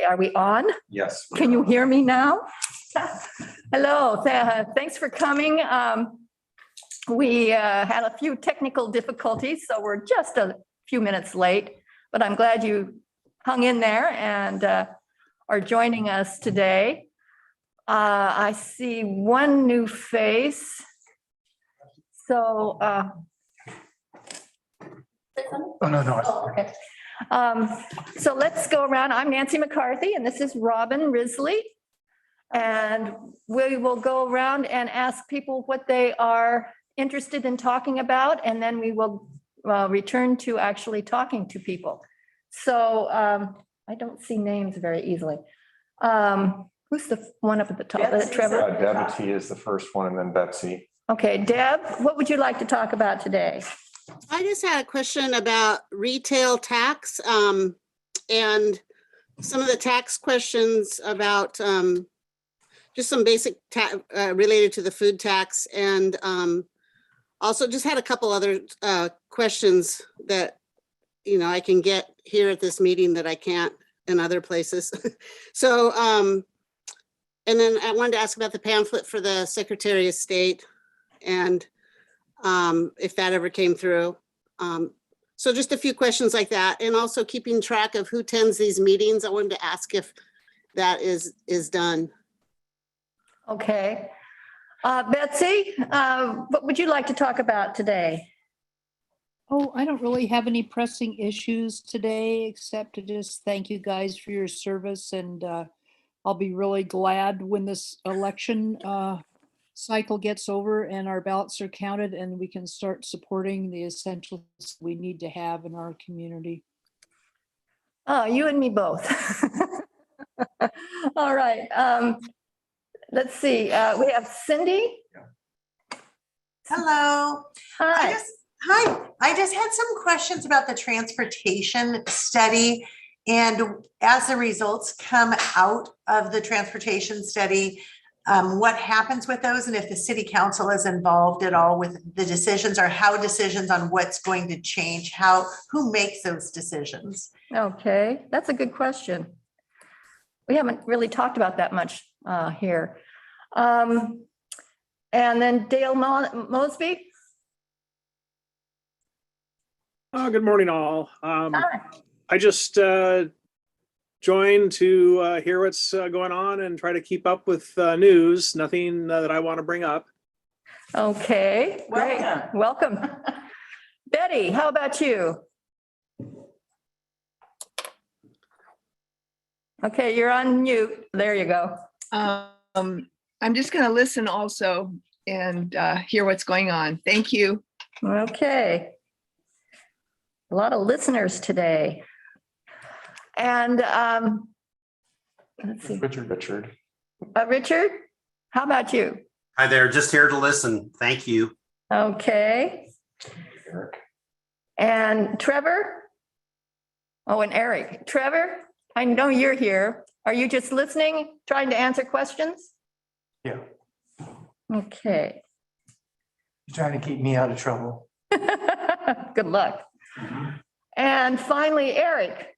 are we on? Yes. Can you hear me now? Hello, thanks for coming. We had a few technical difficulties, so we're just a few minutes late, but I'm glad you hung in there and are joining us today. I see one new face. So, Oh, no. okay. So let's go around. I'm Nancy McCarthy, and this is Robin Risley. And we will go around and ask people what they are interested in talking about, and then we will return to actually talking to people. So I don't see names very easily. Who's the one up at the top? Trevor? Deb T is the first one, and then Betsy. Okay, Deb, what would you like to talk about today? I just had a question about retail tax and some of the tax questions about just some basic related to the food tax, and also just had a couple other questions that, you know, I can get here at this meeting that I can't in other places. So, and then I wanted to ask about the pamphlet for the Secretary of State and if that ever came through. So just a few questions like that, and also keeping track of who attends these meetings. I wanted to ask if that is done. Okay. Betsy, what would you like to talk about today? Oh, I don't really have any pressing issues today, except to just thank you guys for your service. And I'll be really glad when this election cycle gets over and our ballots are counted and we can start supporting the essentials we need to have in our community. Oh, you and me both. All right. Let's see. We have Cindy. Hello. Hi. Hi. I just had some questions about the transportation study. And as the results come out of the transportation study, what happens with those, and if the city council is involved at all with the decisions, or how decisions on what's going to change, who makes those decisions? Okay, that's a good question. We haven't really talked about that much here. And then Dale Mosby. Good morning, all. Hi. I just joined to hear what's going on and try to keep up with news. Nothing that I want to bring up. Okay, great. Welcome. Betty, how about you? Okay, you're on mute. There you go. I'm just going to listen also and hear what's going on. Thank you. Okay. A lot of listeners today. And let's see. Richard. Richard, how about you? Hi there, just here to listen. Thank you. Okay. Eric. And Trevor? Oh, and Eric. Trevor, I know you're here. Are you just listening, trying to answer questions? Yeah. Okay. You're trying to keep me out of trouble. Good luck. And finally, Eric.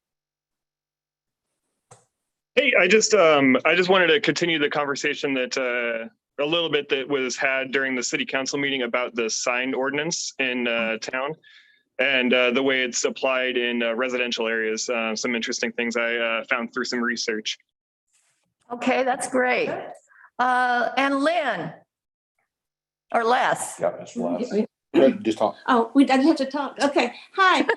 Hey, I just wanted to continue the conversation that a little bit that was had during the city council meeting about the sign ordinance in town and the way it's applied in residential areas. Some interesting things I found through some research. Okay, that's great. And Lynn or Les. Yeah, it's Les. Just talk. Oh, I have to talk. Okay. Hi.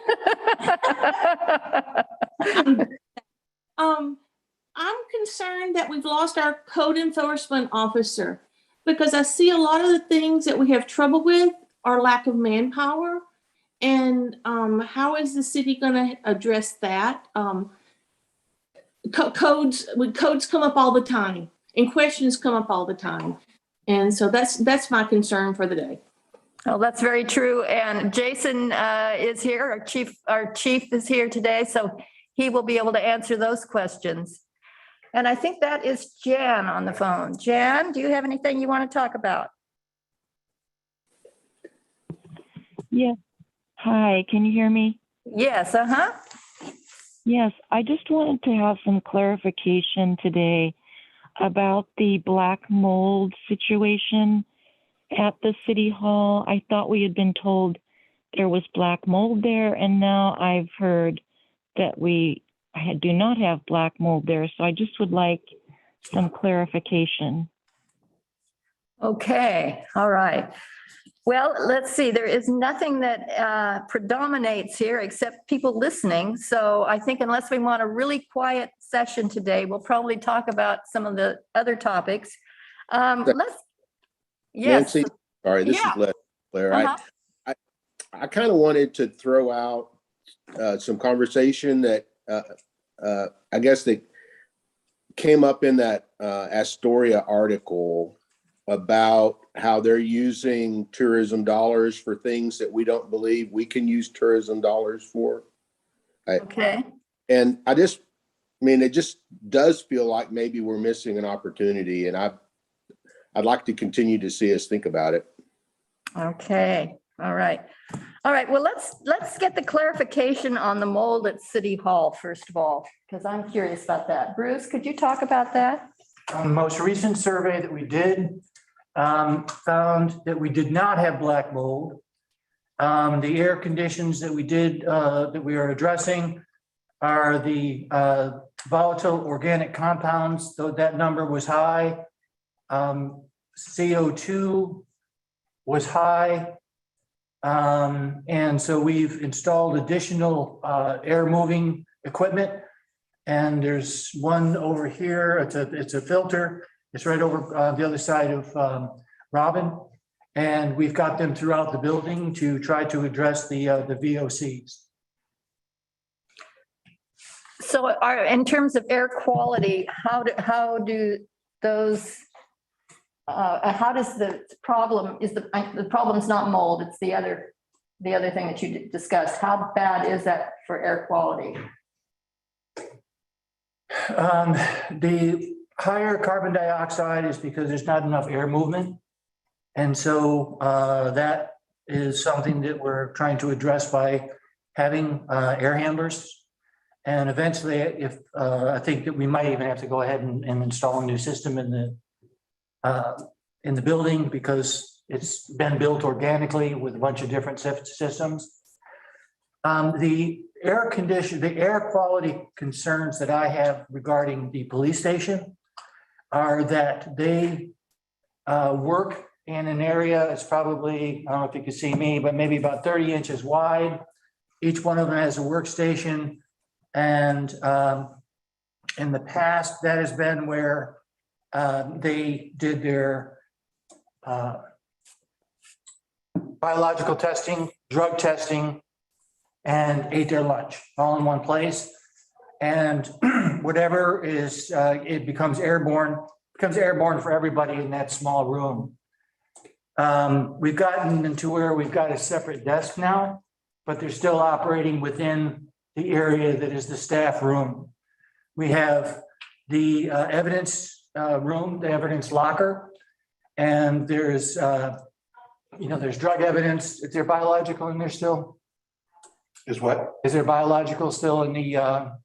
I'm concerned that we've lost our code enforcement officer because I see a lot of the things that we have trouble with are lack of manpower. And how is the city going to address that? Codes come up all the time and questions come up all the time. And so that's my concern for the day. Oh, that's very true. And Jason is here. Our chief is here today, so he will be able to answer those questions. And I think that is Jan on the phone. Jan, do you have anything you want to talk about? Yeah. Hi, can you hear me? Yes, Yes, I just wanted to have some clarification today about the black mold situation at the city hall. I thought we had been told there was black mold there, and now I've heard that we do not have black mold there. So I just would like some clarification. Okay, all right. Well, let's see, there is nothing that predominates here except people listening. So I think unless we want a really quiet session today, we'll probably talk about some of the other topics. Let's, yes. Nancy, sorry, this Yeah. is Blair. Uh-huh. I kind of wanted to throw out some conversation that I guess that came up in that Astoria article about how they're using tourism dollars for things that we don't believe we can use tourism dollars for. Okay. And I mean, it just does feel like maybe we're missing an opportunity, and I'd like to continue to see us think about it. Okay, all right. All right, well, let's get the clarification on the mold at City Hall, first of all, because I'm curious about that. Bruce, could you talk about that? On the most recent survey that we did, found that we did not have black mold. The air conditions that we did, that we are addressing are the volatile organic compounds, though that number was high. CO2 was high. And so we've installed additional air moving equipment. And there's one over here, it's a filter. It's right over the other side of Robin. And we've got them throughout the building to try to address the VOCs. So in terms of air quality, how do those, how does the problem, the problem's not mold, it's the other thing that you discussed. How bad is that for air quality? The higher carbon dioxide is because there's not enough air movement. And so that is something that we're trying to address by having air handlers. And eventually, if I think that we might even have to go ahead and install a new system in the building, because it's been built organically with a bunch of different systems. The air quality concerns that I have regarding the police station are that they work in an area, it's probably, I don't know if you can see me, but maybe about 30 inches wide. Each one of them has a workstation. And in the past, that has been where they did their biological testing, drug testing, and ate their lunch all in one place. And whatever is, it becomes airborne for everybody in that small room. We've gotten into where we've got a separate desk now, but they're still operating within the area that is the staff room. We have the evidence room, the evidence locker, and there's, there's drug evidence. Is there biological in there still? Is what? Is there biological still in the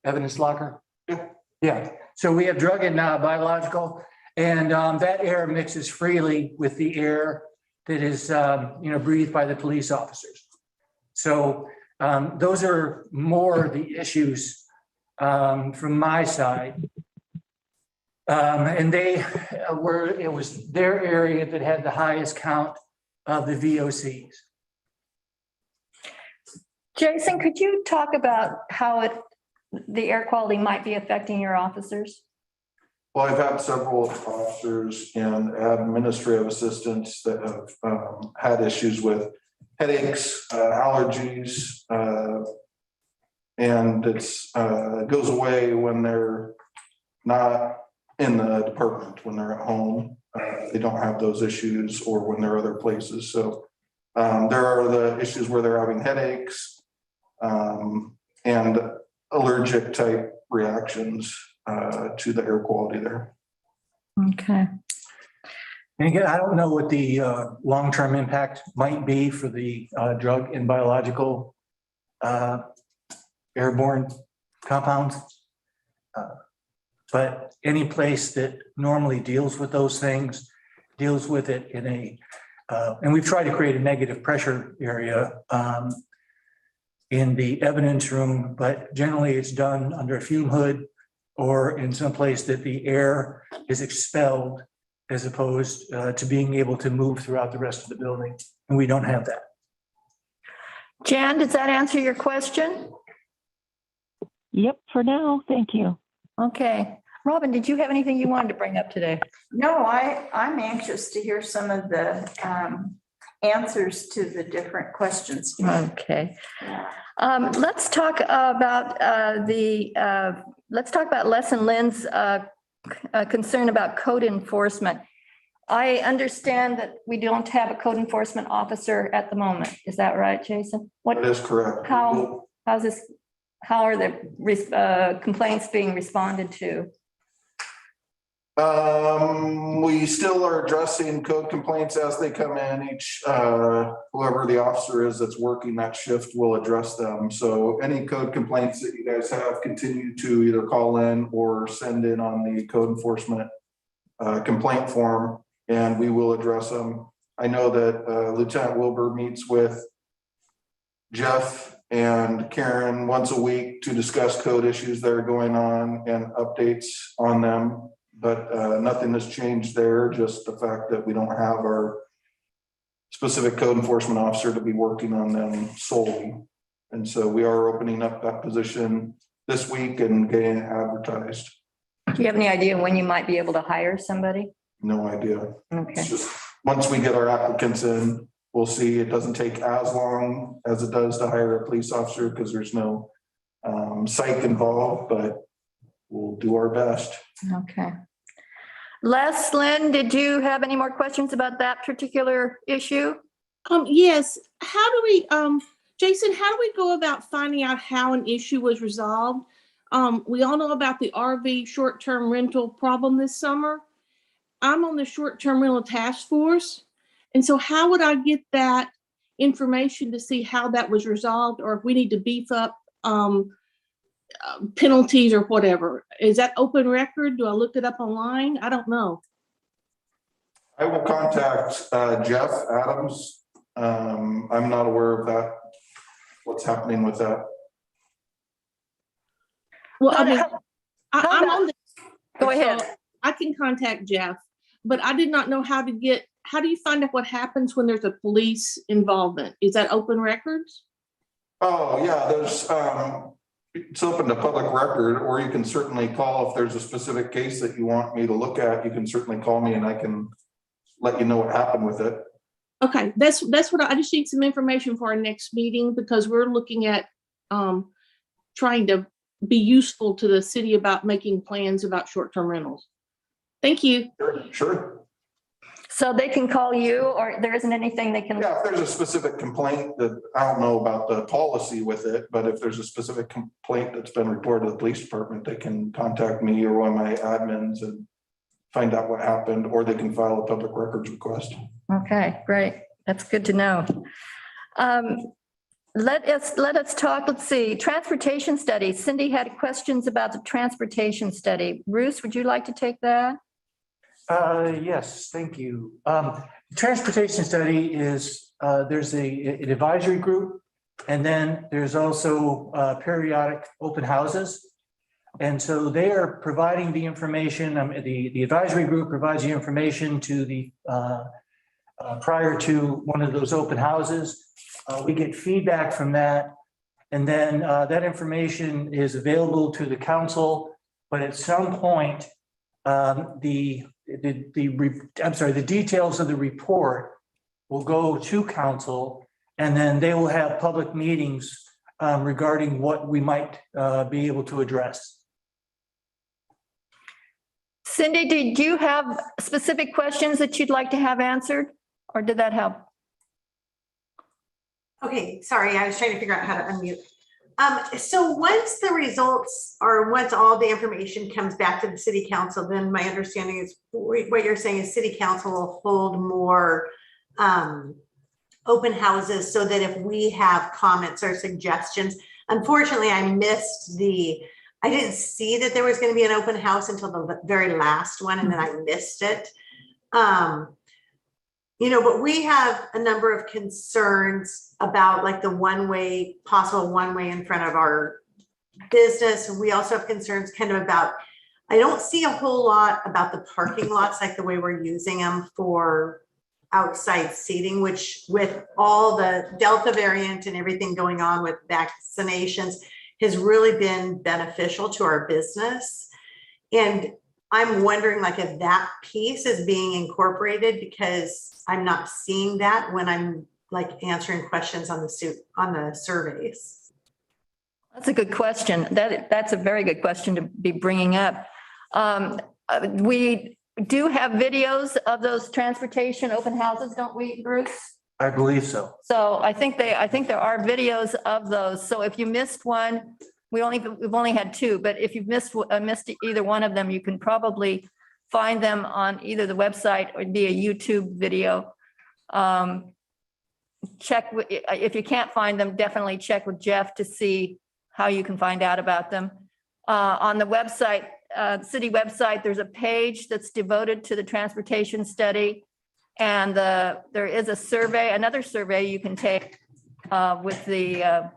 evidence locker? Yeah. Yeah. So we have drug and biological, and that air mixes freely with the air that is, breathed by the police officers. So those are more the issues from my side. And it was their area that had the highest count of the VOCs. Jason, could you talk about how the air quality might be affecting your officers? Well, I've had several officers and administrative assistants that have had issues with headaches, allergies, and it goes away when they're not in the department, when they're at home. They don't have those issues, or when they're other places. So there are the issues where they're having headaches and allergic type reactions to the air quality there. Okay. And again, I don't know what the long-term impact might be for the drug and biological airborne compounds. But any place that normally deals with those things, deals with it in a, and we've tried to create a negative pressure area in the evidence room, but generally it's done under a fume hood or in some place that the air is expelled as opposed to being able to move throughout the rest of the building. And we don't have that. Jan, does that answer your question? Yep, for now. Thank you. Okay. Robin, did you have anything you wanted to bring up today? No, I'm anxious to hear some of the answers to the different questions. Okay. Let's talk about let's talk about Les and Lynn's concern about code enforcement. I understand that we don't have a code enforcement officer at the moment. Is that right, Jason? What That is correct. How are the complaints being responded to? We still are addressing code complaints as they come in. Each, whoever the officer is that's working that shift will address them. So any code complaints that you guys have, continue to either call in or send in on the code enforcement complaint form, and we will address them. I know that Lieutenant Wilbur meets with Jeff and Karen once a week to discuss code issues that are going on and updates on them. But nothing has changed there, just the fact that we don't have our specific code enforcement officer to be working on them solely. And so we are opening up that position this week and getting it advertised. Do you have any idea when you might be able to hire somebody? No idea. Okay. It's just, once we get our applicants in, we'll see. It doesn't take as long as it does to hire a police officer because there's no psych involved, but we'll do our best. Okay. Les, Lynn, did you have any more questions about that particular issue? Yes. How do we, Jason, how do we go about finding out how an issue was resolved? We all know about the RV short-term rental problem this summer. I'm on the short-term rental task force. And so how would I get that information to see how that was resolved, or if we need to beef up penalties or whatever? Is that open record? Do I look it up online? I don't know. I will contact Jeff Adams. I'm not aware of that, what's happening with that. Well, I mean, I'm on the. Go ahead. So I can contact Jeff, but I did not know how do you find out what happens when there's a police involvement? Is that open records? Oh, yeah, there's, it's open to public record, or you can certainly call if there's a specific case that you want me to look at. You can certainly call me and I can let you know what happened with it. Okay, that's what I just need some information for our next meeting, because we're looking at trying to be useful to the city about making plans about short-term rentals. Thank you. Sure. So they can call you, or there isn't anything they can? Yeah, if there's a specific complaint that, I don't know about the policy with it, but if there's a specific complaint that's been reported to the police department, they can contact me or one of my admins and find out what happened, or they can file a public records request. Okay, great. That's good to know. Let us talk, let's see, transportation study. Cindy had questions about the transportation study. Bruce, would you like to take that? Yes, thank you. The transportation study is, there's an advisory group, and then there's also periodic open houses. And so they are providing the information, the advisory group provides the information to the, prior to one of those open houses. We get feedback from that, and then that information is available to the council, but at some point, the details of the report will go to council, and then they will have public meetings regarding what we might be able to address. Cindy, did you have specific questions that you'd like to have answered, or did that help? Okay, sorry, I was trying to figure out how to unmute. So once the results, or once all the information comes back to the city council, then my understanding is what you're saying is city council will hold more open houses so that if we have comments or suggestions. Unfortunately, I missed the I didn't see that there was going to be an open house until the very last one, and then I missed it. You know, but we have a number of concerns about like the possible one-way in front of our business. And we also have concerns kind of about, I don't see a whole lot about the parking lots, like the way we're using them for outside seating, which with all the Delta variant and everything going on with vaccinations has really been beneficial to our business. And I'm wondering like if that piece is being incorporated, because I'm not seeing that when I'm like answering questions on the surveys. That's a good question. That's a very good question to be bringing up. We do have videos of those transportation open houses, don't we, Bruce? I believe so. So I think there are videos of those. So if you missed one, we've only had two, but if you've missed either one of them, you can probably find them on either the website or be a YouTube video. If you can't find them, definitely check with Jeff to see how you can find out about them. On the website, city website, there's a page that's devoted to the transportation study. And there is a survey, another survey you can take with the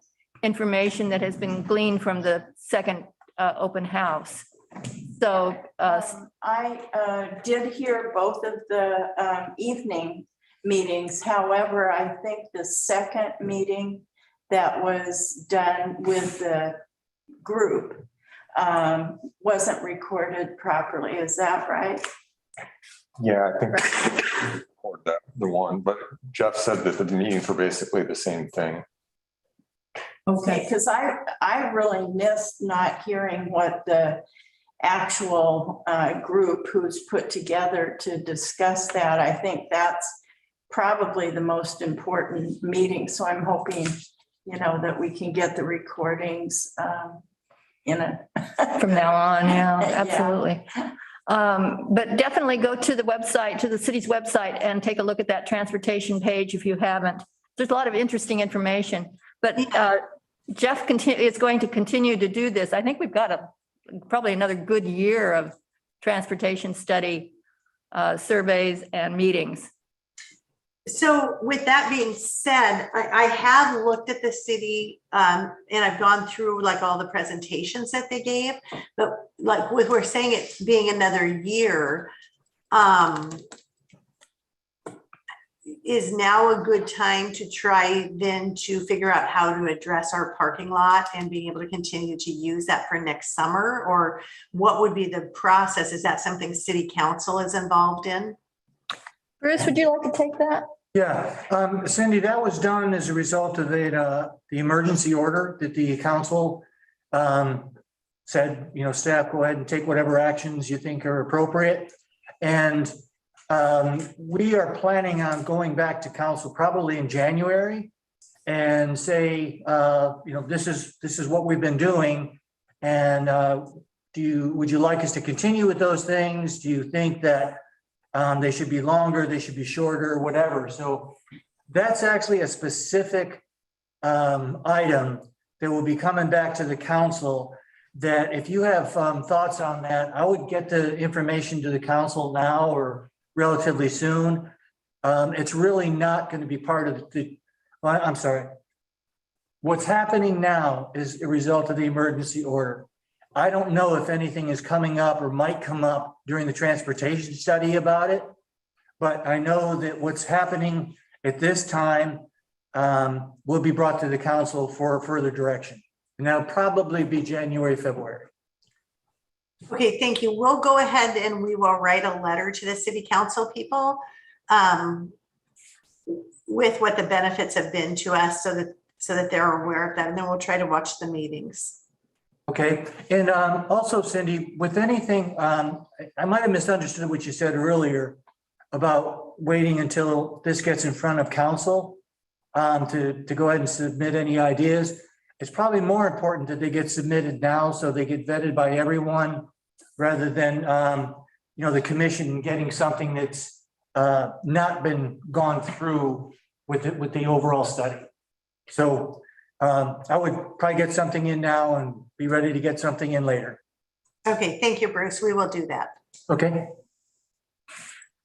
information that has been gleaned from the second open house. So I did hear both of the evening meetings. However, I think the second meeting that was done with the group wasn't recorded properly. Is that right? Yeah, I think record that the one, but Jeff said that the meetings were basically the same thing. Okay, because I really missed not hearing what the actual group who's put together to discuss that. I think that's probably the most important meeting. So I'm hoping, that we can get the recordings in it. from now on, yeah, absolutely. But definitely go to the website, to the city's website, and take a look at that transportation page if you haven't. There's a lot of interesting information, but Jeff is going to continue to do this. I think we've got probably another good year of transportation study surveys and meetings. So with that being said, I have looked at the city and I've gone through like all the presentations that they gave, but like we're saying it being another year, is now a good time to try then to figure out how to address our parking lot and being able to continue to use that for next summer? Or what would be the process? Is that something city council is involved in? Bruce, would you like to take that? Yeah, Cindy, that was done as a result of the emergency order that the council said, staff, go ahead and take whatever actions you think are appropriate. And we are planning on going back to council probably in January and say, this is what we've been doing. And would you like us to continue with those things? Do you think that they should be longer, they should be shorter, whatever? So that's actually a specific item that will be coming back to the council, that if you have thoughts on that, I would get the information to the council now or relatively soon. It's really not going to be part of I'm sorry. What's happening now is a result of the emergency order. I don't know if anything is coming up or might come up during the transportation study about it, but I know that what's happening at this time will be brought to the council for further direction. And that'll probably be January, February. Okay, thank you. We'll go ahead and we will write a letter to the city council people with what the benefits have been to us so that they're aware of that. And then we'll try to watch the meetings. Okay, and also Cindy, with anything, I might have misunderstood what you said earlier about waiting until this gets in front of council to go ahead and submit any ideas. It's probably more important that they get submitted now so they get vetted by everyone rather than, the commission getting something that's not been gone through with the overall study. So I would probably get something in now and be ready to get something in later. Okay, thank you, Bruce. We will do that. Okay?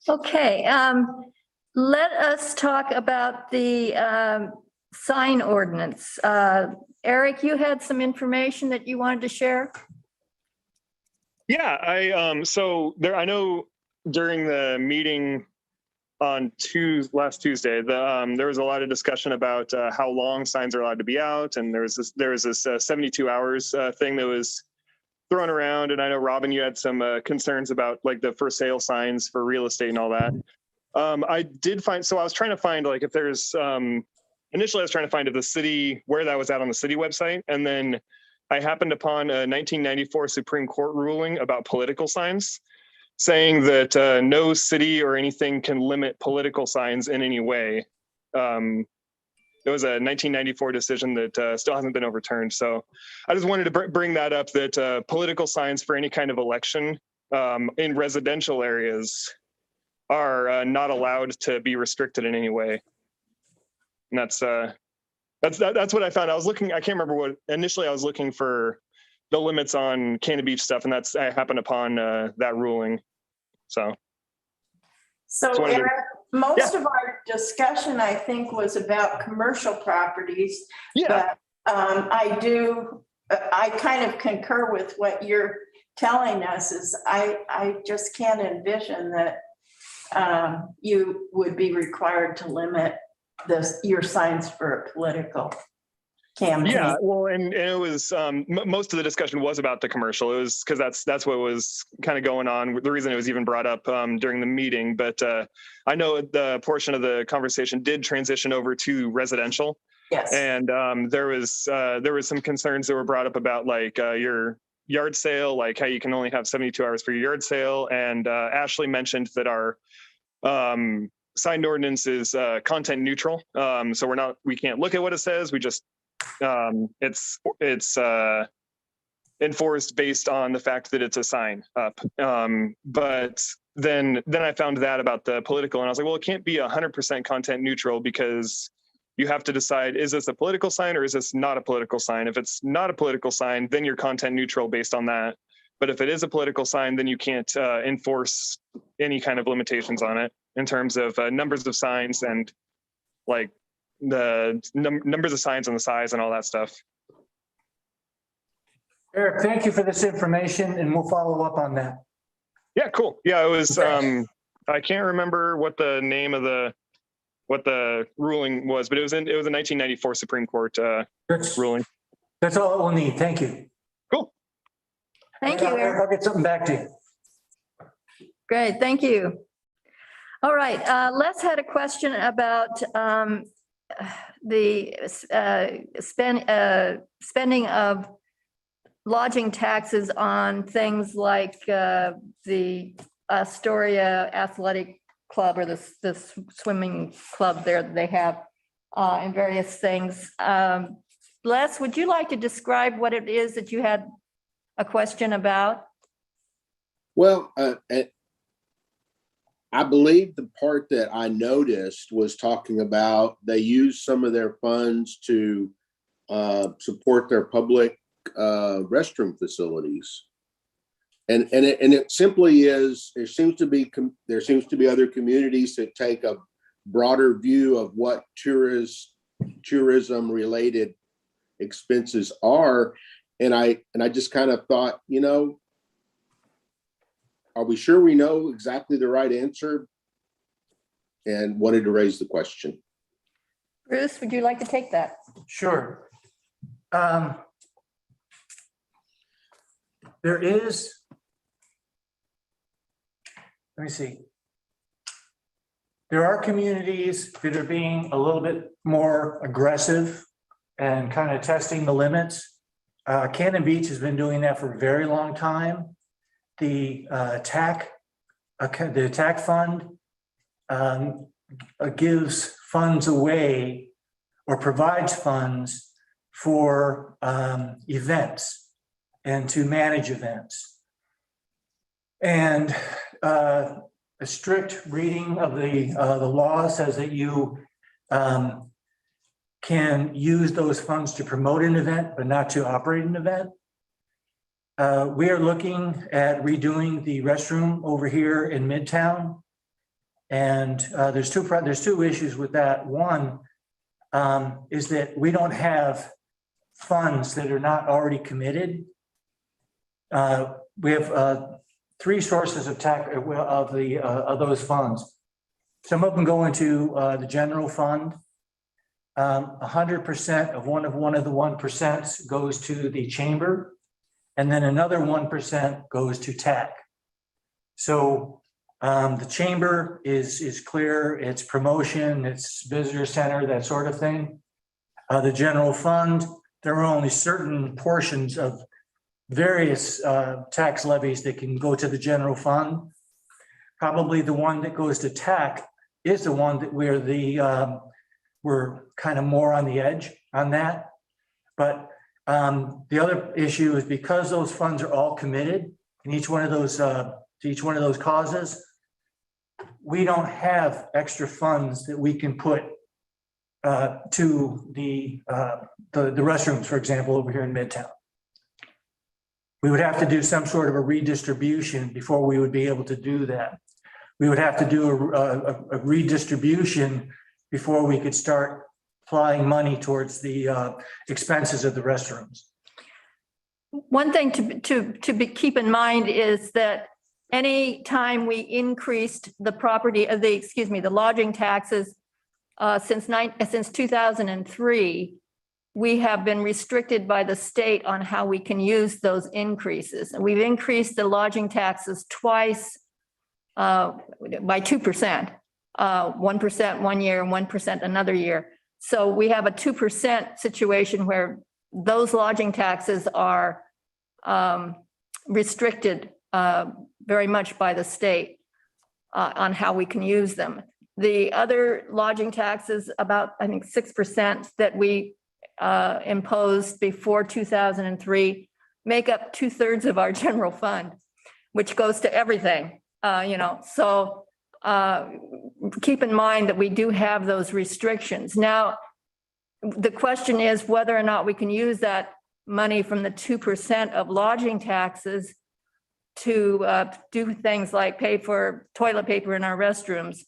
Okay, let us talk about the sign ordinance. Eric, you had some information that you wanted to share? Yeah, I know during the meeting on last Tuesday, there was a lot of discussion about how long signs are allowed to be out, and there was this 72 hours thing that was thrown around. And I know, Robin, you had some concerns about like the for sale signs for real estate and all that. I was trying to find like if there's initially I was trying to find if the city, where that was at on the city website, and then I happened upon a 1994 Supreme Court ruling about political signs, saying that no city or anything can limit political signs in any way. It was a 1994 decision that still hasn't been overturned. So I just wanted to bring that up, that political signs for any kind of election in residential areas are not allowed to be restricted in any way. And that's what I found. I can't remember what, initially I was looking for the limits on Cannon Beach stuff, and I happened upon that ruling. So Eric, most of our discussion, I think, was about commercial properties. Yeah. But I kind of concur with what you're telling us. Is I just can't envision that you would be required to limit your signs for a political campaign. Yeah, well, and it was most of the discussion was about the commercial. It was because that's what was kind of going on. The reason it was even brought up during the meeting, but I know the portion of the conversation did transition over to residential. Yes. And there was some concerns that were brought up about like your yard sale, like how you can only have 72 hours for your yard sale. And Ashley mentioned that our signed ordinance is content neutral. So we can't look at what it says. We just it's enforced based on the fact that it's a sign up. But then I found that about the political, and I was like, well, it can't be 100% content neutral, because you have to decide, is this a political sign or is this not a political sign? If it's not a political sign, then you're content neutral based on that. But if it is a political sign, then you can't enforce any kind of limitations on it in terms of numbers of signs and like the numbers of signs and the size and all that stuff. Eric, thank you for this information, and we'll follow up on that. Yeah, cool. Yeah, it was, I can't remember what the name of what the ruling was, but it was a 1994 Supreme Court ruling. That's all we'll need. Thank you. Cool. Thank you, Eric. I'll get something back to you. Great, thank you. All right, Les had a question about the spending of lodging taxes on things like the Astoria Athletic Club, or the swimming club there that they have, and various things. Les, would you like to describe what it is that you had a question about? Well, I believe the part that I noticed was talking about they use some of their funds to support their public restroom facilities. And it simply is, there seems to be other communities that take a broader view of what tourism related expenses are. And I just kind of thought, are we sure we know exactly the right answer? And wanted to raise the question. Bruce, would you like to take that? Sure. There is, let me see. There are communities that are being a little bit more aggressive and kind of testing the limits. Cannon Beach has been doing that for a very long time. The TAC fund gives funds away or provides funds for events and to manage events. And a strict reading of the law says that you can use those funds to promote an event, but not to operate an event. We are looking at redoing the restroom over here in Midtown. And there's two issues with that. One is that we don't have funds that are not already committed. We have three sources of of those funds. Some of them go into the general fund. 100% of one of the 1% goes to the chamber, and then another 1% goes to TAC. So the chamber is clear, it's promotion, it's visitor center, that sort of thing. The general fund, there are only certain portions of various tax levies that can go to the general fund. Probably the one that goes to TAC is the one that we're kind of more on the edge on that. But the other issue is because those funds are all committed in each one of those to each one of those causes, we don't have extra funds that we can put to the restrooms, for example, over here in Midtown. We would have to do some sort of a redistribution before we would be able to do that. We would have to do a redistribution before we could start applying money towards the expenses of the restrooms. One thing to keep in mind is that any time we increased the lodging taxes since 2003, we have been restricted by the state on how we can use those increases. And we've increased the lodging taxes twice by 2%, 1% one year and 1% another year. So we have a 2% situation where those lodging taxes are restricted very much by the state on how we can use them. The other lodging taxes, about, I think, 6% that we imposed before 2003, make up 2/3 of our general fund, which goes to everything, So keep in mind that we do have those restrictions. Now, the question is whether or not we can use that money from the 2% of lodging taxes to do things like pay for toilet paper in our restrooms.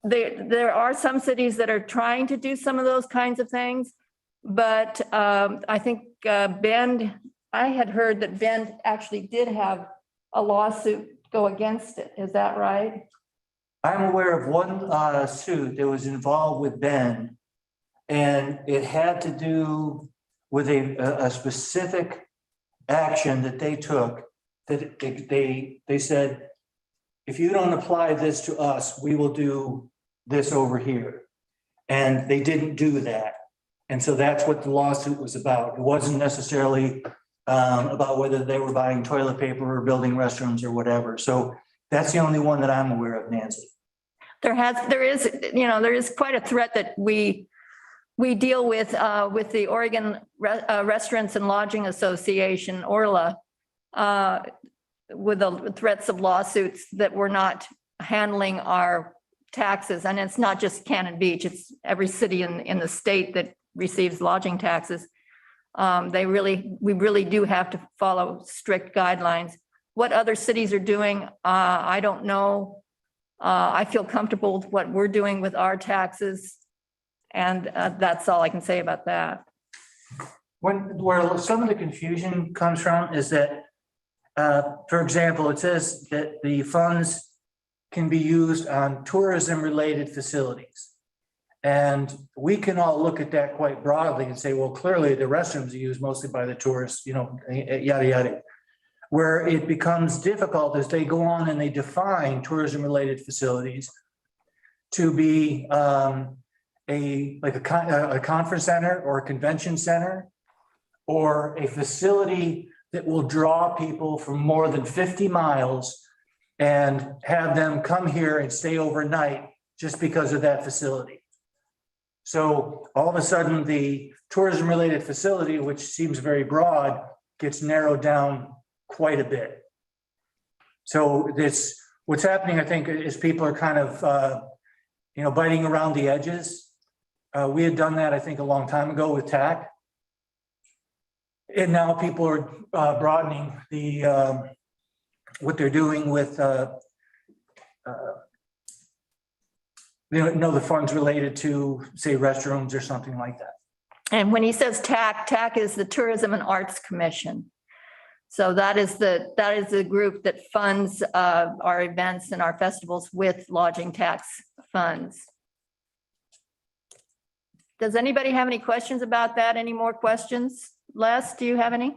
There are some cities that are trying to do some of those kinds of things, but I think Bend, I had heard that Bend actually did have a lawsuit go against it. Is that right? I'm aware of one suit that was involved with Bend, and it had to do with a specific action that they took. That they said, if you don't apply this to us, we will do this over here. And they didn't do that. And so that's what the lawsuit was about. It wasn't necessarily about whether they were buying toilet paper or building restrooms or whatever. So that's the only one that I'm aware of, Nancy. There is quite a threat that we deal with the Oregon Restaurants and Lodging Association, ORLA, with the threats of lawsuits that we're not handling our taxes. And it's not just Cannon Beach, it's every city in the state that receives lodging taxes. We really do have to follow strict guidelines. What other cities are doing, I don't know. I feel comfortable with what we're doing with our taxes. And that's all I can say about that. Where some of the confusion comes from is that, for example, it says that the funds can be used on tourism-related facilities. And we can all look at that quite broadly and say, well, clearly the restrooms are used mostly by the tourists, yada, yada. Where it becomes difficult as they go on and they define tourism-related facilities to be a conference center or a convention center, or a facility that will draw people from more than 50 miles and have them come here and stay overnight just because of that facility. So all of a sudden, the tourism-related facility, which seems very broad, gets narrowed down quite a bit. So what's happening, I think, is people are kind of, biting around the edges. We had done that, I think, a long time ago with TAC. And now people are broadening the, what they're doing with, the funds related to, say, restrooms or something like that. And when he says TAC, TAC is the Tourism and Arts Commission. So that is the group that funds our events and our festivals with lodging tax funds. Does anybody have any questions about that? Any more questions? Les, do you have any?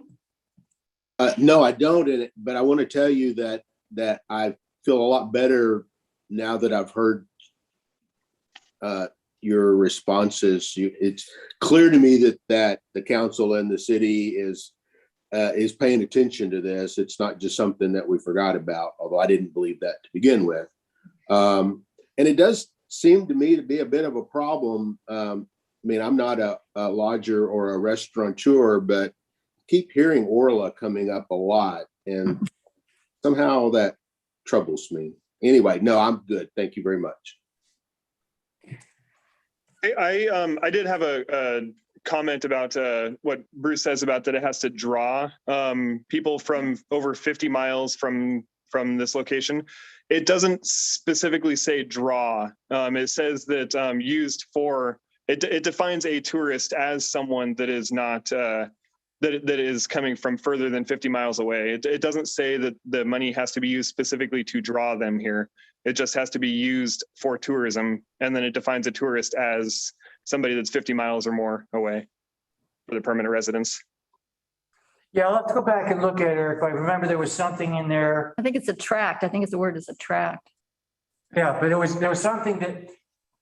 No, I don't. But I want to tell you that I feel a lot better now that I've heard your responses. It's clear to me that the council and the city is paying attention to this. It's not just something that we forgot about, although I didn't believe that to begin with. And it does seem to me to be a bit of a problem. I mean, I'm not a lodger or a restaurateur, but keep hearing Orla coming up a lot, and somehow that troubles me. Anyway, no, I'm good. Thank you very much. I did have a comment about what Bruce says about that it has to draw people from over 50 miles from this location. It doesn't specifically say draw. It says that used for, it defines a tourist as someone that is not, that is coming from further than 50 miles away. It doesn't say that the money has to be used specifically to draw them here. It just has to be used for tourism. And then it defines a tourist as somebody that's 50 miles or more away for the permanent residence. Yeah, let's go back and look at it, Eric. I remember there was something in there. I think it's attract. I think it's the word is attract. Yeah, but there was something that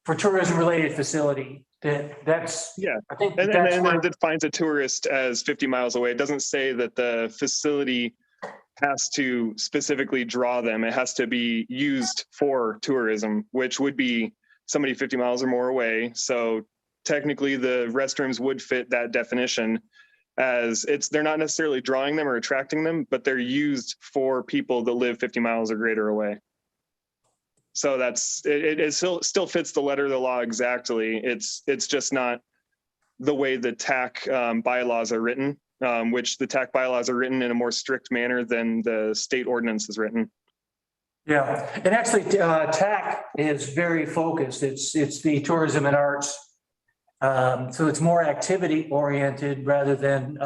for tourism related facility that's, yeah. I think And that's then where, it defines a tourist as 50 miles away. It doesn't say that the facility has to specifically draw them. It has to be used for tourism, which would be somebody 50 miles or more away. So technically the restrooms would fit that definition, as they're not necessarily drawing them or attracting them, but they're used for people that live 50 miles or greater away. So it still fits the letter of the law exactly. It's just not the way the TAC bylaws are written, which the TAC bylaws are written in a more strict manner than the state ordinance is written. yeah. And actually TAC is very focused. It's the tourism and arts. So it's more activity oriented rather than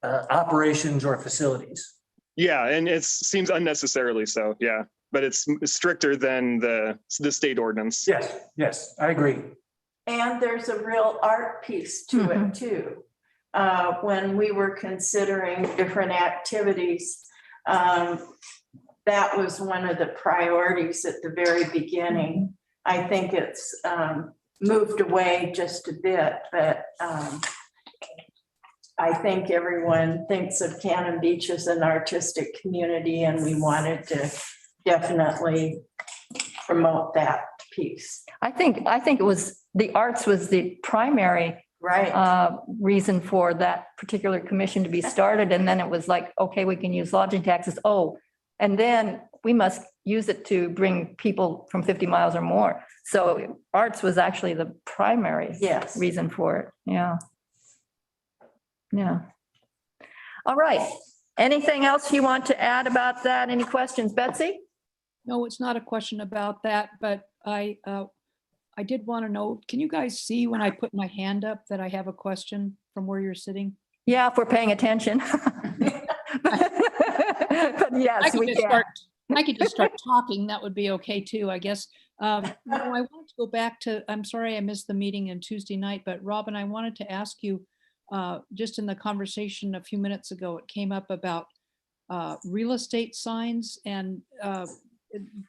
operations or facilities. Yeah, and it seems unnecessarily so, yeah. But it's stricter than the state ordinance. Yes, I agree. And there's a real art piece to it too. When we were considering different activities, that was one of the priorities at the very beginning. I think it's moved away just a bit, but I think everyone thinks of Cannon Beach as an artistic community, and we wanted to definitely promote that piece. I think it was, the arts was the primary reason for that particular commission to be started. And then it was like, okay, we can use lodging taxes. Oh, and then we must use it to bring people from 50 miles or more. So arts was actually the primary reason for it. Yeah. Yeah. All right. Anything else you want to add about that? Any questions, Betsy? No, it's not a question about that, but I did want to know, can you guys see when I put my hand up that I have a question from where you're sitting? Yeah, if we're paying attention. But yes, we can. I could just start talking. That would be okay too, I guess. I wanted to go back to, I'm sorry I missed the meeting on Tuesday night, but Robin, I wanted to ask you, just in the conversation a few minutes ago, it came up about real estate signs, and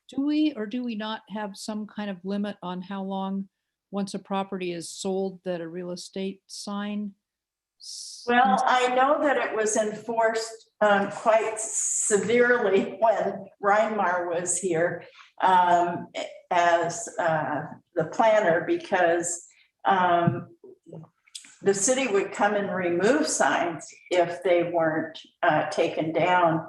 do we or do we not have some kind of limit on how long, once a property is sold, that a real estate sign? Well, I know that it was enforced quite severely when Reinmar was here as the planner, because the city would come and remove signs if they weren't taken down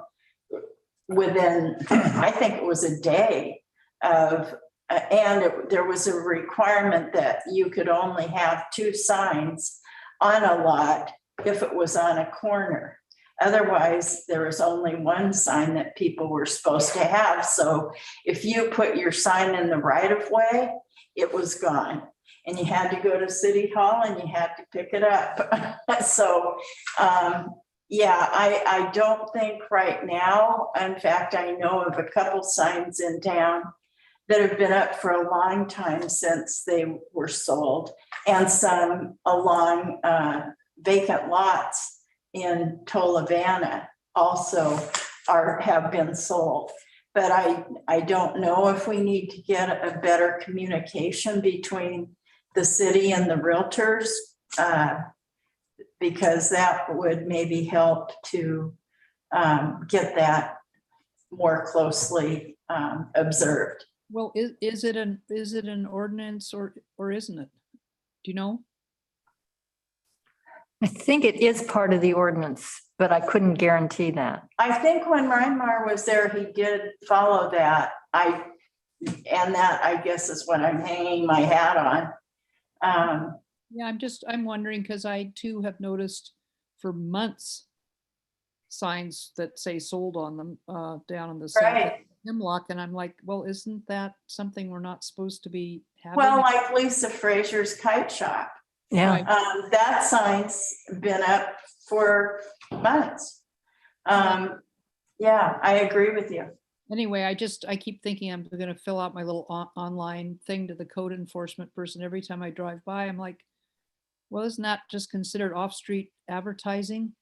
within, I think it was a day of there was a requirement that you could only have 2 signs on a lot if it was on a corner. Otherwise, there was only 1 sign that people were supposed to have. So if you put your sign in the right of way, it was gone. And you had to go to City Hall and you had to pick it up. So, yeah, I don't think right now, in fact, I know of a couple signs in town that have been up for a long time since they were sold, and some along vacant lots in Tolavana also have been sold. But I don't know if we need to get a better communication between the city and the realtors, because that would maybe help to get that more closely observed. Well, is it an ordinance or isn't it? Do you know? I think it is part of the ordinance, but I couldn't guarantee that. I think when Reinmar was there, he did follow that. And that, I guess, is what I'm hanging my hat on. Yeah, I'm wondering, because I too have noticed for months signs that say sold on them down in the south Right. Hemlock, and I'm like, well, isn't that something we're not supposed to be having? Well, like Lisa Fraser's Kite Shop. Yeah. That sign's been up for months. Yeah, I agree with you. Anyway, I keep thinking I'm going to fill out my little online thing to the code enforcement person every time I drive by. I'm like, well, isn't that just considered off-street advertising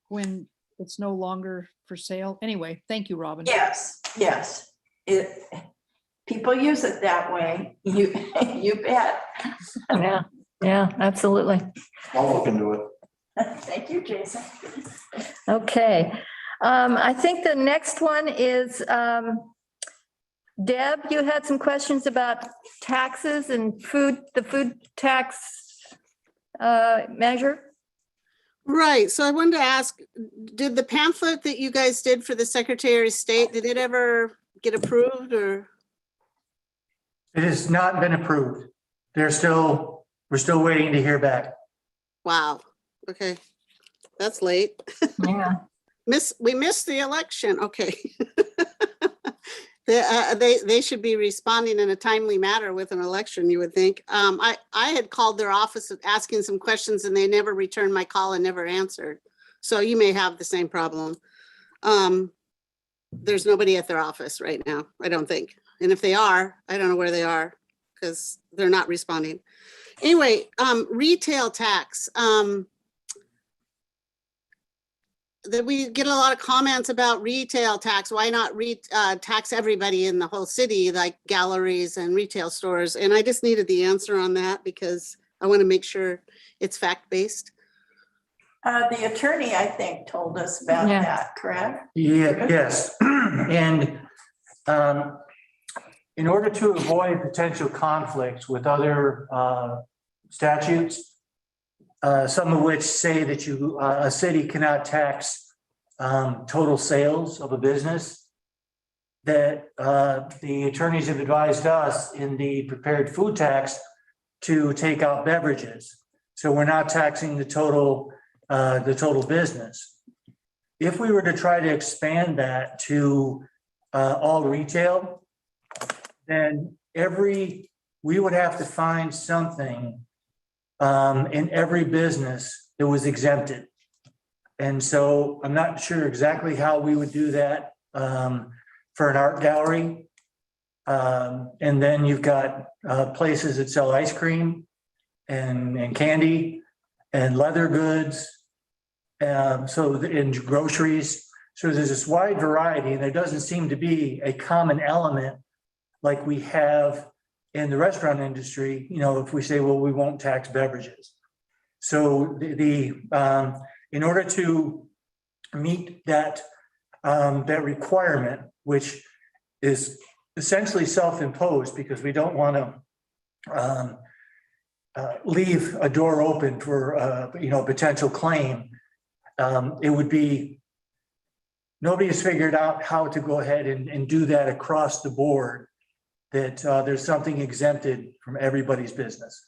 when it's no longer for sale? Anyway, thank you, Robin. Yes, yes. People use it that way. You bet. Yeah, absolutely. I'll look into it. Thank you, Jason. Okay. I think the next one is Deb, you had some questions about taxes and the food tax measure? Right. So I wanted to ask, did the pamphlet that you guys did for the Secretary of State, did it ever get approved or? It has not been approved. We're still waiting to hear back. Wow. Okay. That's late. Yeah. We missed the election. Okay. They should be responding in a timely manner with an election, you would think. I had called their office asking some questions and they never returned my call and never answered. So you may have the same problem. There's nobody at their office right now, I don't think. And if they are, I don't know where they are because they're not responding. Anyway, retail tax. That we get a lot of comments about retail tax. Why not tax everybody in the whole city, like galleries and retail stores? And I just needed the answer on that because I want to make sure it's fact-based. The attorney, I think, told us about that, correct? Yeah, yes. And in order to avoid potential conflicts with other statutes, some of which say that a city cannot tax total sales of a business, that the attorneys have advised us in the prepared food tax to take out beverages. So we're not taxing the total business. If we were to try to expand that to all retail, then we would have to find something in every business that was exempted. And so I'm not sure exactly how we would do that for an art gallery. And then you've got places that sell ice cream and candy and leather goods. So in groceries. So there's this wide variety and there doesn't seem to be a common element like we have in the restaurant industry, if we say, well, we won't tax beverages. So in order to meet that requirement, which is essentially self-imposed because we don't want to leave a door open for a potential claim, it would be, nobody has figured out how to go ahead and do that across the board, that there's something exempted from everybody's business.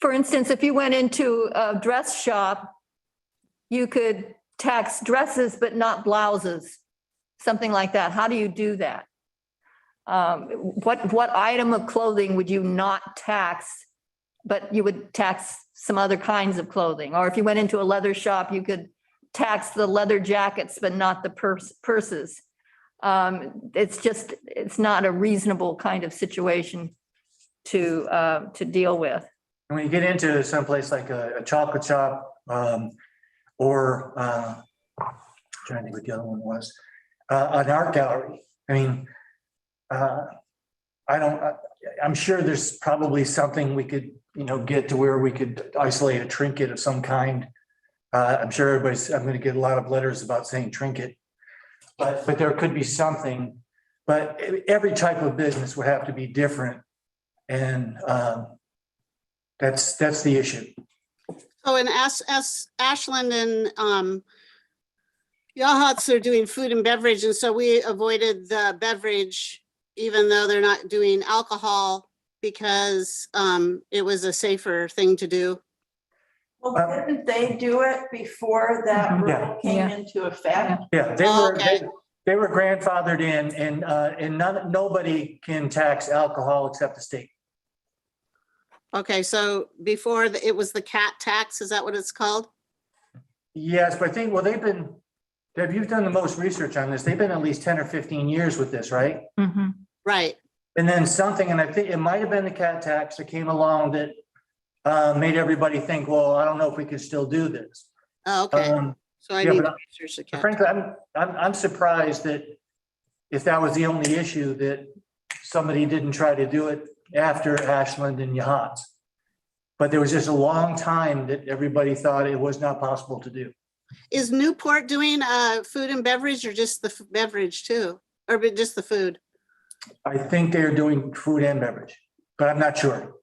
For instance, if you went into a dress shop, you could tax dresses but not blouses, something like that. How do you do that? What item of clothing would you not tax, but you would tax some other kinds of clothing? Or if you went into a leather shop, you could tax the leather jackets but not the purses. It's not a reasonable kind of situation to deal with. And when you get into someplace like a chocolate shop, or trying to think what the other one was, an art gallery. I mean, I'm sure there's probably something we could, get to where we could isolate a trinket of some kind. I'm sure I'm going to get a lot of letters about saying trinket, but there could be something. But every type of business would have to be different, and that's the issue. Oh, and Ashland and Yachats are doing food and beverage, and so we avoided the beverage, even though they're not doing alcohol, because it was a safer thing to do. Well, didn't they do it before that rule came into effect? Yeah, they were grandfathered in, and nobody can tax alcohol except the state. Okay, so before it was the cat tax, is that what it's called? Yes, but I think, well, Deb, you've done the most research on this. They've been at least 10 or 15 years with this, right? Mm-hmm. Right. And then something, and I think it might have been the cat tax that came along that made everybody think, well, I don't know if we can still do this. Oh, okay. So I need to research the cat. Frankly, I'm surprised that if that was the only issue, that somebody didn't try to do it after Ashland and Yachats. But there was just a long time that everybody thought it was not possible to do. Is Newport doing food and beverage, or just the beverage too? Or just the food? I think they're doing food and beverage, but I'm not sure.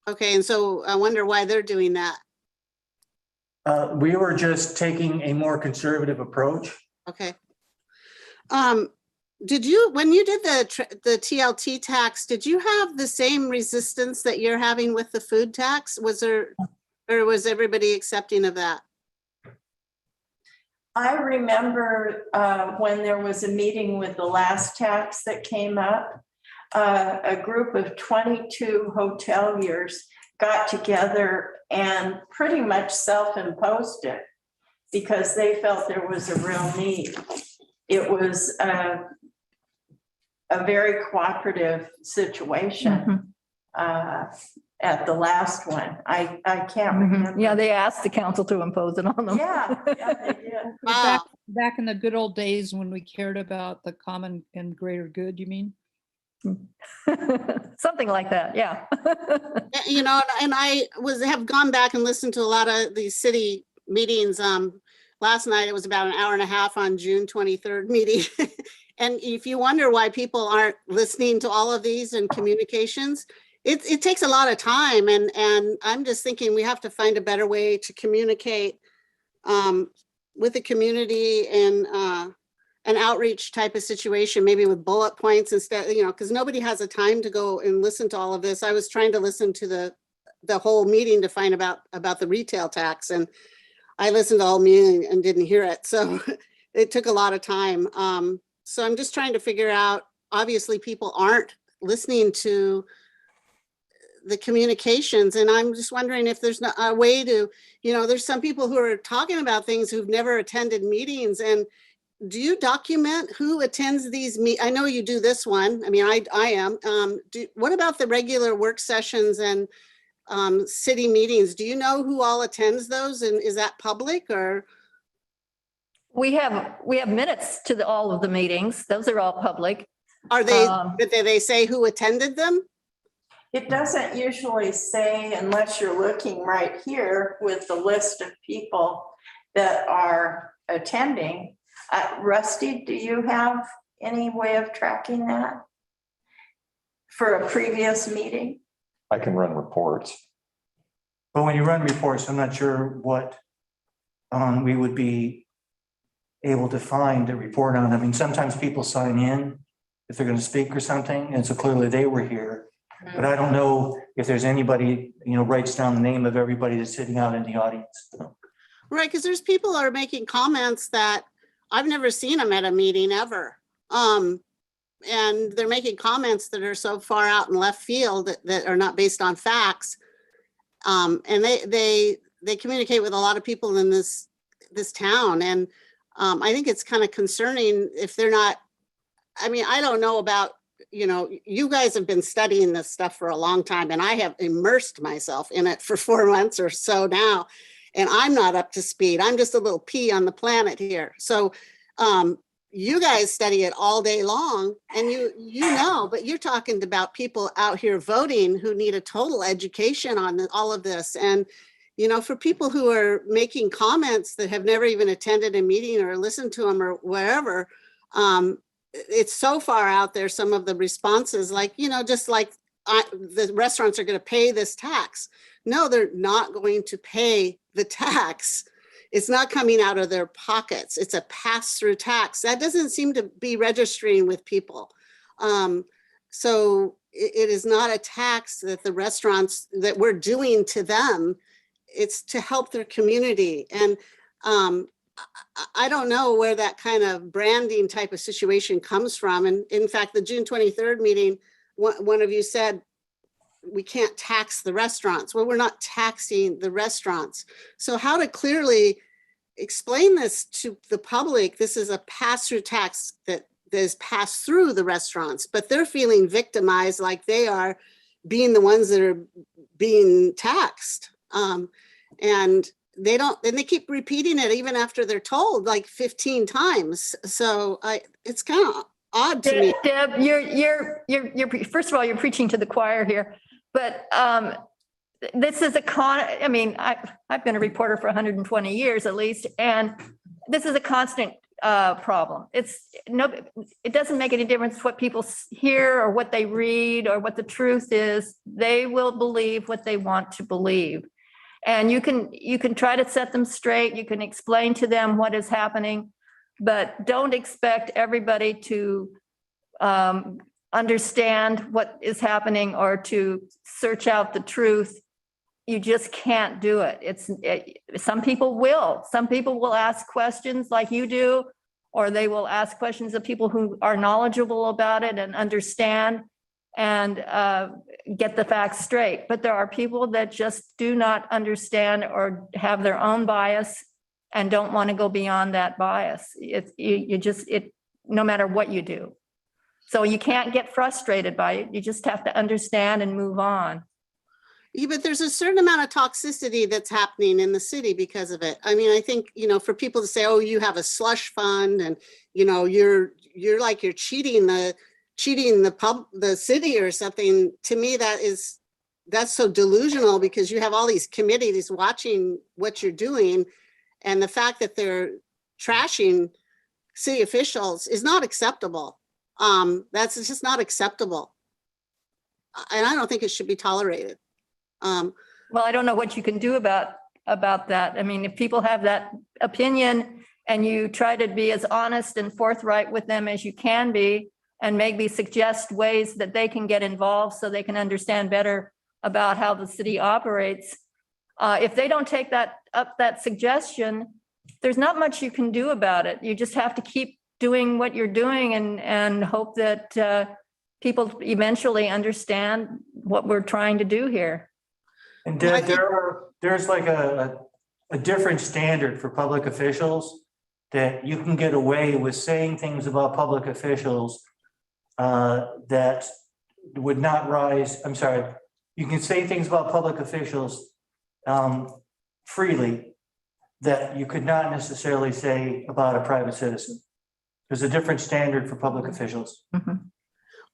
Okay, and so I wonder why they're doing that. We were just taking a more conservative approach. Okay. When you did the TLT tax, did you have the same resistance that you're having with the food tax? Or was everybody accepting of that? I remember when there was a meeting with the last tax that came up, a group of 22 hoteliers got together and pretty much self-imposed it because they felt there was a real need. It was a very cooperative situation at the last one. I can't remember. Yeah, they asked the council to impose it on them. Yeah, they did. Back in the good old days when we cared about the common and greater good, you mean? Something like that, yeah. And I have gone back and listened to a lot of these city meetings. Last night, it was about an hour and a half on June 23rd meeting. And if you wonder why people aren't listening to all of these and communications, it takes a lot of time. And I'm just thinking we have to find a better way to communicate with the community and an outreach type of situation, maybe with bullet points instead, because nobody has the time to go and listen to all of this. I was trying to listen to the whole meeting to find about the retail tax, and I listened to the whole meeting and didn't hear it. So it took a lot of time. So I'm just trying to figure out, obviously people aren't listening to the communications, and I'm just wondering if there's a way to, there's some people who are talking about things who've never attended meetings. And do you document who attends these I know you do this one. I mean, I am. What about the regular work sessions and city meetings? Do you know who all attends those, and is that public or? We have minutes to all of the meetings. Those are all public. Are they, did they say who attended them? It doesn't usually say unless you're looking right here with the list of people that are attending. Rusty, do you have any way of tracking that for a previous meeting? I can run reports. But when you run reports, I'm not sure what we would be able to find a report on. I mean, sometimes people sign in if they're going to speak or something. And so clearly they were here. But I don't know if there's anybody, writes down the name of everybody that's sitting out in the audience. Right, because there's people are making comments that I've never seen them at a meeting ever. And they're making comments that are so far out in left field that are not based on facts. And they communicate with a lot of people in this town. And I think it's kind of concerning if they're not, I mean, I don't know about, you guys have been studying this stuff for a long time, and I have immersed myself in it for 4 months or so now, and I'm not up to speed. I'm just a little pea on the planet here. So you guys study it all day long, and but you're talking about people out here voting who need a total education on all of this. And, for people who are making comments that have never even attended a meeting or listened to them or wherever, it's so far out there, some of the responses, like, just like the restaurants are going to pay this tax. No, they're not going to pay the tax. It's not coming out of their pockets. It's a pass-through tax. That doesn't seem to be registering with people. So it is not a tax that the restaurants that we're doing to them. It's to help their community. And I don't know where that kind of branding type of situation comes from. And in fact, the June 23rd meeting, one of you said, we can't tax the restaurants. Well, we're not taxing the restaurants. So how to clearly explain this to the public? This is a pass-through tax that is passed through the restaurants, but they're feeling victimized, like they are being the ones that are being taxed. And they keep repeating it even after they're told like 15 times. So it's kind of odd to me. Deb, you're first of all, you're preaching to the choir here, but this is I've been a reporter for 120 years at least, and this is a constant problem. It doesn't make any difference what people hear or what they read or what the truth is. They will believe what they want to believe. And you can try to set them straight. You can explain to them what is happening, but don't expect everybody to understand what is happening or to search out the truth. You just can't do it. Some people will. Some people will ask questions like you do, or they will ask questions of people who are knowledgeable about it and understand and get the facts straight. But there are people that just do not understand or have their own bias and don't want to go beyond that bias. No matter what you do. So you can't get frustrated by it. You just have to understand and move on. Yeah, but there's a certain amount of toxicity that's happening in the city because of it. I mean, I think, for people to say, oh, you have a slush fund and, you're cheating the city or something. To me, that's so delusional, because you have all these committees watching what you're doing. And the fact that they're trashing city officials is not acceptable. That's just not acceptable. And I don't think it should be tolerated. Well, I don't know what you can do about that. I mean, if people have that opinion and you try to be as honest and forthright with them as you can be, and maybe suggest ways that they can get involved so they can understand better about how the city operates. If they don't take that suggestion, there's not much you can do about it. You just have to keep doing what you're doing and hope that people eventually understand what we're trying to do here. And there's like a different standard for public officials, that you can get away with saying things about public officials that would not rise. I'm sorry. You can say things about public officials freely that you could not necessarily say about a private citizen. There's a different standard for public officials. Mm-hmm.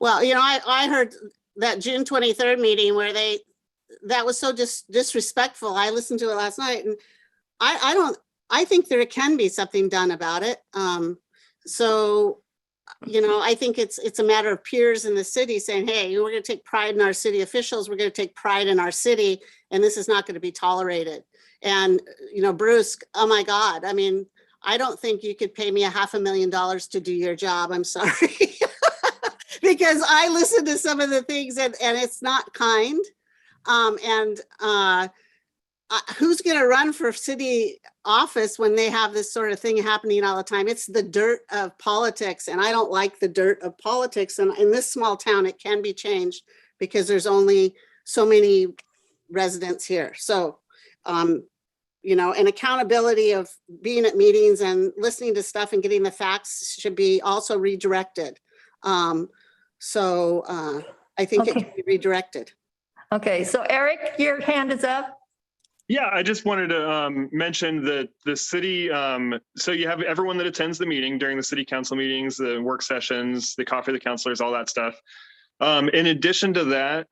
Well, I heard that June 23rd meeting where that was so disrespectful. I listened to it last night, and I think there can be something done about it. I think it's a matter of peers in the city saying, hey, we're going to take pride in our city officials. We're going to take pride in our city, and this is not going to be tolerated. And, Bruce, oh my God. I mean, I don't think you could pay me $500,000 to do your job. I'm sorry. because I listen to some of the things and it's not kind. Who's going to run for city office when they have this sort of thing happening all the time? It's the dirt of politics, and I don't like the dirt of politics. And in this small town, it can be changed because there's only so many residents here. So, you know, and accountability of being at meetings and listening to stuff and getting the facts should be also redirected. I think it can be redirected. Okay, so Eric, your hand is up. Yeah, I just wanted to mention that the city, so you have everyone that attends the meeting during the city council meetings, the work sessions, the coffee of the councilors, all that stuff. In addition to that,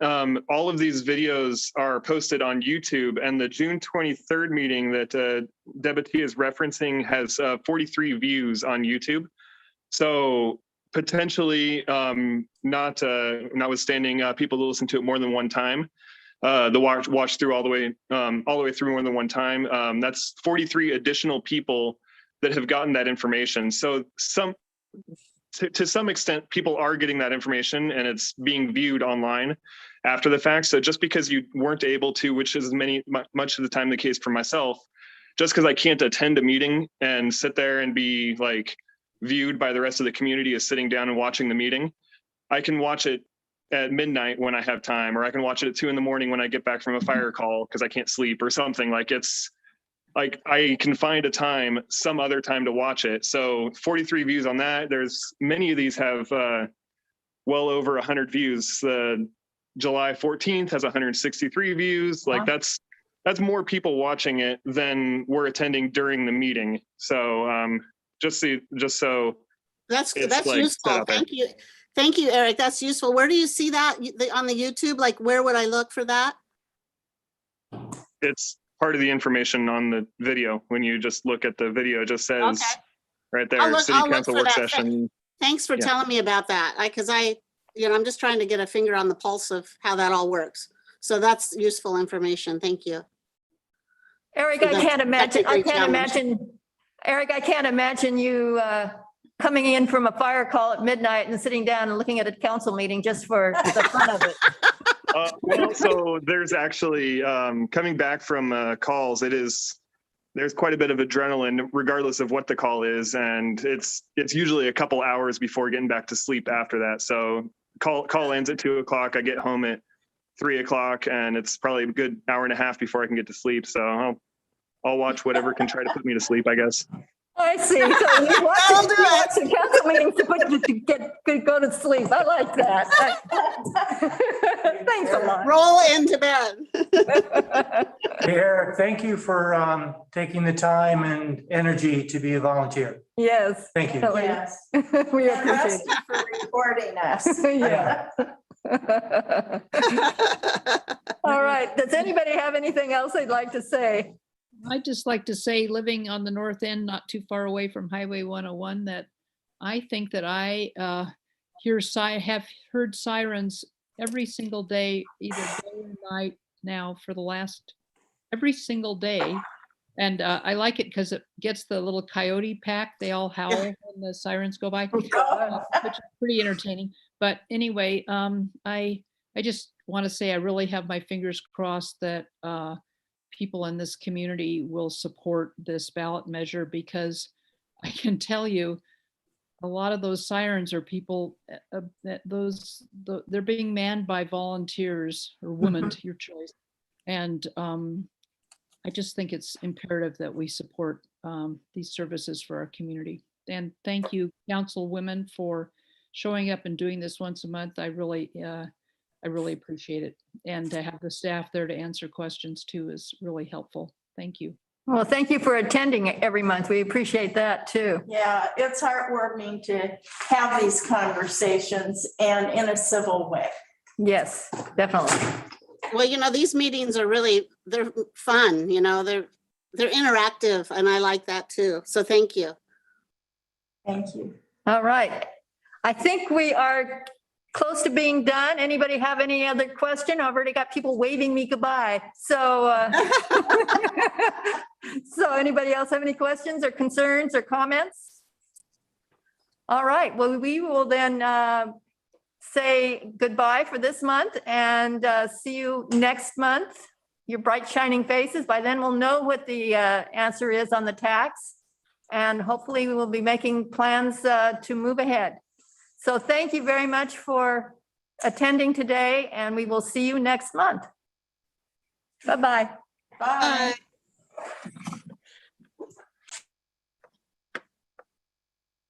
all of these videos are posted on YouTube, and the June 23rd meeting that Debati is referencing has 43 views on YouTube. So potentially, notwithstanding people who listen to it more than one time, the watch through all the way through more than one time. That's 43 additional people that have gotten that information. So to some extent, people are getting that information and it's being viewed online after the fact. So just because you weren't able to, which is much of the time the case for myself, just because I can't attend a meeting and sit there and be like viewed by the rest of the community as sitting down and watching the meeting, I can watch it at midnight when I have time, or I can watch it at 2 a.m. when I get back from a fire call because I can't sleep or something. Like it's like I can find a time, some other time to watch it. So 43 views on that. There's many of these have well over 100 views. July 14th has 163 views. Like that's more people watching it than were attending during the meeting. So just so that's like useful. Thank you, Eric. That's useful. Where do you see that on the YouTube? Like, where would I look for that? It's part of the information on the video. When you just look at the video, it just says right there, city council work session. Thanks for telling me about that. I'm just trying to get a finger on the pulse of how that all works. So that's useful information. Thank you. Eric, I can't imagine you coming in from a fire call at midnight and sitting down and looking at a council meeting just for the fun of it. Well, so there's actually coming back from calls, there's quite a bit of adrenaline regardless of what the call is, and it's usually a couple hours before getting back to sleep after that. So call ends at 2:00. I get home at 3:00, and it's probably a good hour and a half before I can get to sleep. So I'll watch whatever can try to put me to sleep, I guess. I see. So you watch the council meetings to go to sleep. I like that. Thanks a lot. Roll into bed. Hey, Eric, thank you for taking the time and energy to be a volunteer. Yes. Thank you. Yes. We And appreciate Rusty for recording us. Yeah. All right. Does anybody have anything else they'd like to say? I'd just like to say, living on the north end, not too far away from Highway 101, that I think that I have heard sirens every single day, either day or night now for the last, every single day. And I like it because it gets the little coyote pack. They all howl when the sirens go by, which is pretty entertaining. But anyway, I just want to say I really have my fingers crossed that people in this community will support this ballot measure, because I can tell you a lot of those sirens are people they're being manned by volunteers or women, to your choice. And I just think it's imperative that we support these services for our community. And thank you, councilwomen, for showing up and doing this once a month. I really appreciate it. And to have the staff there to answer questions too is really helpful. Thank you. Well, thank you for attending every month. We appreciate that too. Yeah, it's heartwarming to have these conversations and in a civil way. Yes, definitely. Well, these meetings are they're fun, they're interactive, and I like that too. So thank you. Thank you. All right. I think we are close to being done. Anybody have any other question? I've already got people waving me goodbye. So, so anybody else have any questions or concerns or comments? All right. Well, we will then say goodbye for this month and see you next month. Your bright shining faces. By then we'll know what the answer is on the tax. And hopefully we will be making plans to move ahead. So thank you very much for attending today, and we will see you next month. Bye-bye. Bye. Bye.